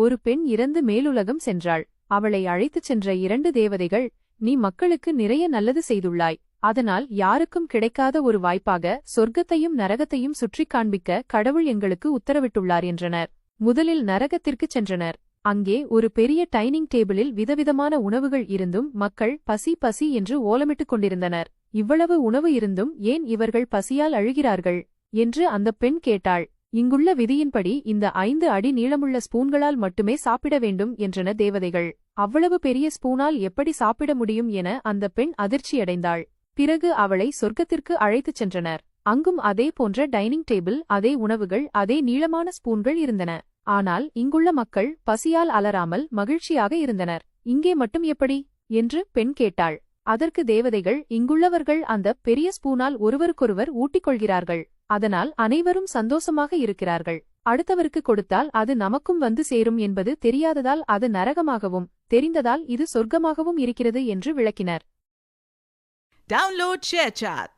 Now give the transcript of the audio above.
ஒரு பெண் இறந்து மேலுலகம் சென்றாள். அவளை அழைத்துச் சென்ற 2 தேவதைகள், நீ மக்களுக்கு நிறைய நல்லது செய்துள்ளாய். அதனால் யாருக்கும் கிடைக்காத ஒரு வாய்ப்பாக சொர்க்கத்தையும் நரகத்தையும் சுற்றிக் காண்பிக்க கடவுள் எங்களுக்கு உத்தரவிட்டுள்ளார் என்றனர். முதலில் நரகத்திற்குச் சென்றனர். அங்கே ஒரு பெரிய டைனிங் டேபிளில் விதவிதமான உணவுகள் இருந்தும் மக்கள் பசி பசி என்று ஓலமிட்டுக் கொண்டிருந்தனர். இவ்வளவு உணவு இருந்தும் ஏன் இவர்கள் பசியால் அழுகிறார்கள் என்று அந்த பெண் கேட்டாள். இங்குள்ள விதியின்படி இந்த 5 அடி நீளமுள்ள ஸ்பூன்களால் மட்டுமே சாப்பிட வேண்டும் என்றன தேவதைகள். அவ்வளவு பெரிய ஸ்பூனால் எப்படி சாப்பிட முடியும் என அந்த பெண் அதிர்ச்சியடைந்தாள். பிறகு அவளை சொர்க்கத்திற்கு அழைத்துச் சென்றனர். அங்கும் அதே போன்ற டைனிங் டேபிள், அதே உணவுகள், அதே நீளமான ஸ்பூன்கள் இருந்தன. ஆனால் இங்குள்ள மக்கள் பசியால் அலறாமல் மகிழ்ச்சியாக இருந்தனர். இங்கே மட்டும் எப்படி என்று பெண் கேட்டாள். அதற்கு தேவதைகள், இங்குள்ளவர்கள் அந்த பெரிய ஸ்பூனால் ஒருவருக்கொருவர் ஊட்டிக்கொள்கிறார்கள். அதனால் அனைவரும் சந்தோஷமாக இருக்கிறார்கள். அடுத்தவருக்கு கொடுத்தால் அது நமக்கும் வந்து சேரும் என்பது தெரியாததால் அது நரகமாகவும், தெரிந்ததால் இது சொர்க்கமாகவும் இருக்கிறது என்று விளக்கினர். Download ShareChat.